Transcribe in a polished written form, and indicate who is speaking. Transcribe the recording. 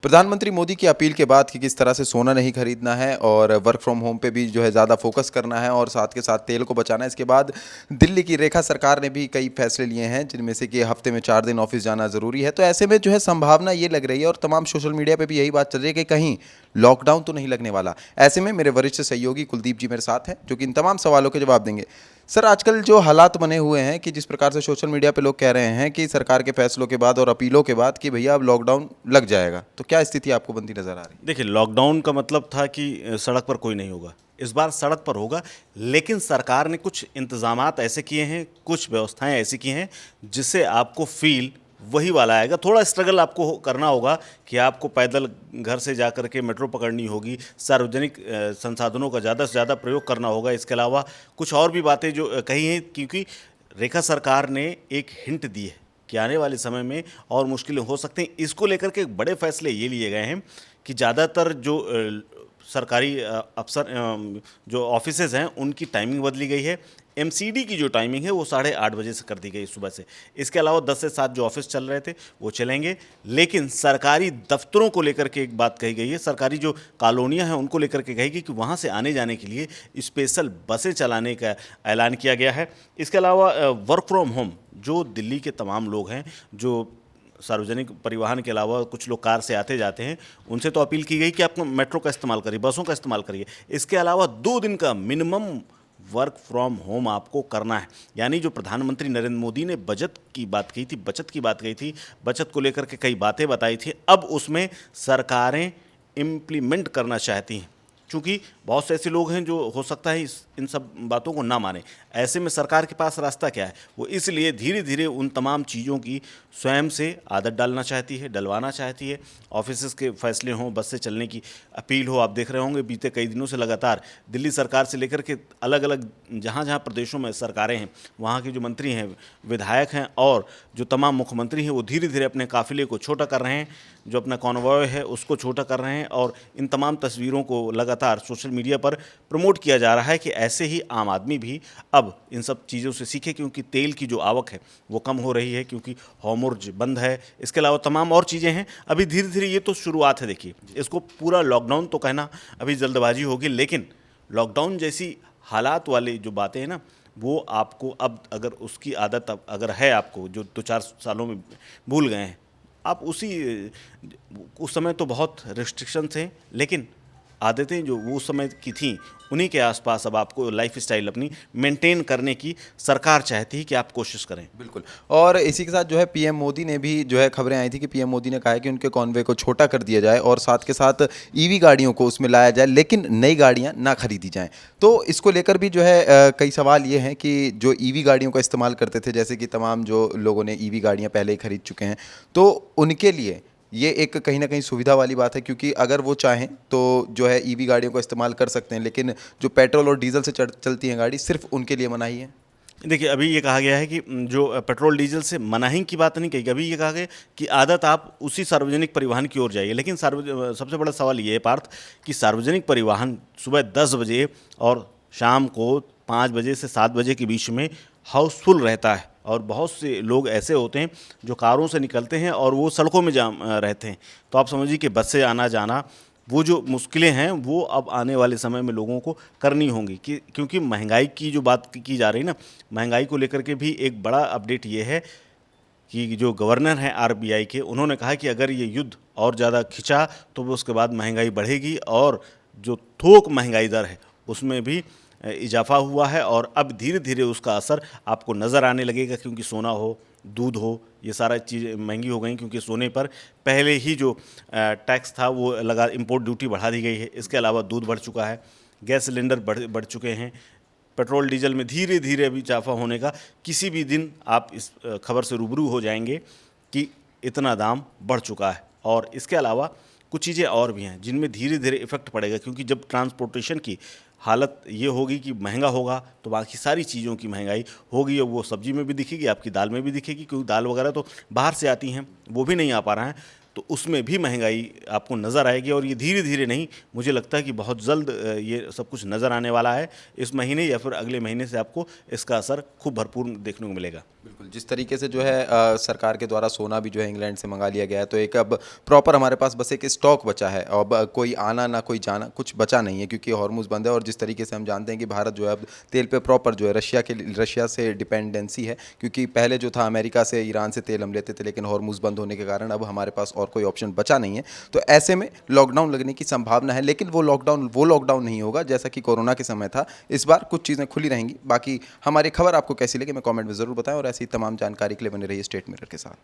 Speaker 1: प्रधानमंत्री मोदी की अपील के बाद कि किस तरह से सोना नहीं खरीदना है और वर्क फ्रॉम होम पे भी जो है ज़्यादा फोकस करना है और साथ के साथ तेल को बचाना है। इसके बाद दिल्ली की रेखा सरकार ने भी कई फैसले लिए हैं, जिनमें से कि हफ्ते में 4 दिन ऑफिस जाना ज़रूरी है। तो ऐसे में जो है संभावना ये लग रही है और तमाम सोशल मीडिया पे भी यही बात चल रही है कि कहीं लॉकडाउन तो नहीं लगने वाला। ऐसे में मेरे वरिष्ठ सहयोगी कुलदीप जी मेरे साथ हैं, जो कि इन तमाम सवालों के जवाब देंगे। सर, आजकल जो हालात बने हुए हैं कि जिस प्रकार से सोशल मीडिया पे लोग कह रहे हैं कि सरकार के फैसलों के बाद और अपीलों के बाद कि भैया अब लॉकडाउन लग जाएगा, तो क्या स्थिति आपको बनती नजर आ रही है?
Speaker 2: देखिए, लॉकडाउन का मतलब था कि सड़क पर कोई नहीं होगा। इस बार सड़क पर होगा, लेकिन सरकार ने कुछ इंतज़ामात ऐसे किए हैं, कुछ व्यवस्थाएं ऐसी की हैं जिससे आपको फील वही वाला आएगा। थोड़ा स्ट्रगल आपको करना होगा कि आपको पैदल घर से जा कर के मेट्रो पकड़नी होगी, सार्वजनिक संसाधनों का ज़्यादा से ज़्यादा प्रयोग करना होगा। इसके अलावा कुछ और भी बातें जो कही हैं, क्योंकि रेखा सरकार ने एक हिंट दी है कि आने वाले समय में और मुश्किलें हो सकती हैं। इसको लेकर के बड़े फैसले ये लिए गए हैं कि ज़्यादातर जो सरकारी अफसर जो ऑफिसेज हैं उनकी टाइमिंग बदली गई है। एमसीडी की जो टाइमिंग है वो 8:30 बजे से कर दी गई सुबह से। इसके अलावा 10 से 7 जो ऑफिस चल रहे थे वो चलेंगे, लेकिन सरकारी दफ्तरों को लेकर के एक बात कही गई है। सरकारी जो कॉलोनियाँ हैं उनको लेकर के कही गई कि वहाँ से आने जाने के लिए स्पेशल बसें चलाने का ऐलान किया गया है। इसके अलावा वर्क फ्रॉम होम जो दिल्ली के तमाम लोग हैं, जो सार्वजनिक परिवहन के अलावा कुछ लोग कार से आते जाते हैं, उनसे तो अपील की गई कि आप मेट्रो का इस्तेमाल करिए, बसों का इस्तेमाल करिए। इसके अलावा 2 दिन का मिनिमम वर्क फ्रॉम होम आपको करना है। यानी जो प्रधानमंत्री नरेंद्र मोदी ने बजट की बात कही थी, बचत की बात कही थी, बचत को लेकर के कई बातें बताई थी, अब उसमें सरकारें इम्प्लीमेंट करना चाहती हैं। चूँकि बहुत से ऐसे लोग हैं जो हो सकता है इन सब बातों को ना माने। ऐसे में सरकार के पास रास्ता क्या है? वो इसलिए धीरे धीरे उन तमाम चीज़ों की स्वयं से आदत डालना चाहती है, डलवाना चाहती है। ऑफिसेज़ के फैसले हों, बस से चलने की अपील हो, आप देख रहे होंगे बीते कई दिनों से लगातार दिल्ली सरकार से लेकर के अलग अलग जहाँ जहाँ प्रदेशों में सरकारें हैं, वहाँ के जो मंत्री हैं, विधायक हैं और जो तमाम मुख्यमंत्री हैं, वो धीरे धीरे अपने काफिले को छोटा कर रहे हैं, जो अपना कॉन्वॉय है उसको छोटा कर रहे हैं। और इन तमाम तस्वीरों को लगातार सोशल मीडिया पर प्रमोट किया जा रहा है कि ऐसे ही आम आदमी भी अब इन सब चीज़ों से सीखे, क्योंकि तेल की जो आवक है वो कम हो रही है, क्योंकि हॉर्मुज़ बंद है। इसके अलावा तमाम और चीज़ें हैं। अभी धीरे धीरे ये तो शुरुआत है। देखिए, इसको पूरा लॉकडाउन तो कहना अभी जल्दबाजी होगी, लेकिन लॉकडाउन जैसी हालात वाली जो बातें हैं ना, वो आपको अब अगर उसकी आदत अब अगर है आपको, जो 2-4 सालों में भूल गए हैं आप, उस समय तो बहुत रिस्ट्रिक्शंस हैं, लेकिन आदतें जो वो उस समय की थीं उन्हीं के आसपास अब आपको लाइफस्टाइल अपनी मेंटेन करने की सरकार चाहती है कि आप कोशिश करें।
Speaker 1: बिल्कुल। और इसी के साथ जो है पीएम मोदी ने भी जो है खबरें आई थी कि पीएम मोदी ने कहा है कि उनके कॉन्वे को छोटा कर दिया जाए और साथ के साथ ईवी गाड़ियों को उसमें लाया जाए, लेकिन नई गाड़ियां ना खरीदी जाएं। तो इसको लेकर भी जो है कई सवाल ये हैं कि जो ईवी गाड़ियों का इस्तेमाल करते थे, जैसे कि तमाम जो लोगों ने ईवी गाड़ियां पहले ही खरीद चुके हैं, तो उनके लिए ये एक कहीं ना कहीं सुविधा वाली बात है, क्योंकि अगर वो चाहें तो जो है ईवी गाड़ियों का इस्तेमाल कर सकते हैं, लेकिन जो पेट्रोल और डीजल से चलती हैं गाड़ी, सिर्फ उनके लिए मनाही है।
Speaker 2: देखिए, अभी ये कहा गया है कि जो पेट्रोल डीजल से मनाही की बात नहीं कही गई। अभी ये कहा गया कि आदत आप उसी सार्वजनिक परिवहन की ओर जाइए। लेकिन सबसे बड़ा सवाल ये है पार्थ, कि सार्वजनिक परिवहन सुबह 10 बजे और शाम को 5 बजे से 7 बजे के बीच में हाउसफुल रहता है, और बहुत से लोग ऐसे होते हैं जो कारों से निकलते हैं और वो सड़कों में जाम रहते हैं। तो आप समझिए कि बस से आना जाना, वो जो मुश्किलें हैं वो अब आने वाले समय में लोगों को करनी होंगी, कि क्योंकि महंगाई की जो बात की जा रही है ना, महंगाई को लेकर के भी एक बड़ा अपडेट ये है कि जो गवर्नर हैं आरबीआई के, उन्होंने कहा कि अगर ये युद्ध और ज़्यादा खिंचा तो वो उसके बाद महंगाई बढ़ेगी, और जो थोक महंगाई दर है उसमें भी इजाफा हुआ है, और अब धीरे धीरे उसका असर आपको नज़र आने लगेगा। क्योंकि सोना हो, दूध हो, ये सारा चीज़ें महंगी हो गई, क्योंकि सोने पर पहले ही जो टैक्स था वो लगा, इंपोर्ट ड्यूटी बढ़ा दी गई है। इसके अलावा दूध बढ़ चुका है, गैस सिलेंडर बढ़ चुके हैं, पेट्रोल डीजल में धीरे धीरे अभी इजाफा होने का, किसी भी दिन आप इस खबर से रूबरू हो जाएंगे कि इतना दाम बढ़ चुका है। और इसके अलावा कुछ चीज़ें और भी हैं जिनमें धीरे धीरे इफ़ेक्ट पड़ेगा, क्योंकि जब ट्रांसपोर्टेशन की हालत ये होगी कि महंगा होगा तो बाकी सारी चीज़ों की महंगाई होगी, और वो सब्जी में भी दिखेगी, आपकी दाल में भी दिखेगी, क्योंकि दाल वगैरह तो बाहर से आती हैं, वो भी नहीं आ पा रहा है। तो तो उसमें भी महंगाई आपको नज़र आएगी। और ये धीरे धीरे नहीं, मुझे लगता है कि बहुत जल्द ये सब कुछ नज़र आने वाला है। इस महीने या फिर अगले महीने से आपको इसका असर खूब भरपूर देखने को मिलेगा।
Speaker 1: बिल्कुल, जिस तरीके से जो है सरकार के द्वारा सोना भी जो है इंग्लैंड से मंगा लिया गया है, तो एक अब प्रॉपर हमारे पास बस एक स्टॉक बचा है। अब कोई आना ना कोई जाना कुछ बचा नहीं है, क्योंकि हॉर्मुज़ बंद है। और जिस तरीके से हम जानते हैं कि भारत जो है अब तेल पे प्रॉपर जो है रशिया से डिपेंडेंसी है, क्योंकि पहले जो था अमेरिका से, ईरान से तेल हम लेते थे, लेकिन हॉर्मुज़ बंद होने के कारण अब हमारे पास और कोई ऑप्शन बचा नहीं है। तो ऐसे में लॉकडाउन लगने की संभावना है, लेकिन वो लॉकडाउन नहीं होगा जैसा कि कोरोना के समय था। इस बार कुछ चीज़ें खुली रहेंगी। बाकी हमारी खबर आपको कैसी लगी, मैं कमेंट में ज़रूर बताएं, और ऐसी तमाम जानकारी के लिए बने रहिए स्टेट मिरर के साथ।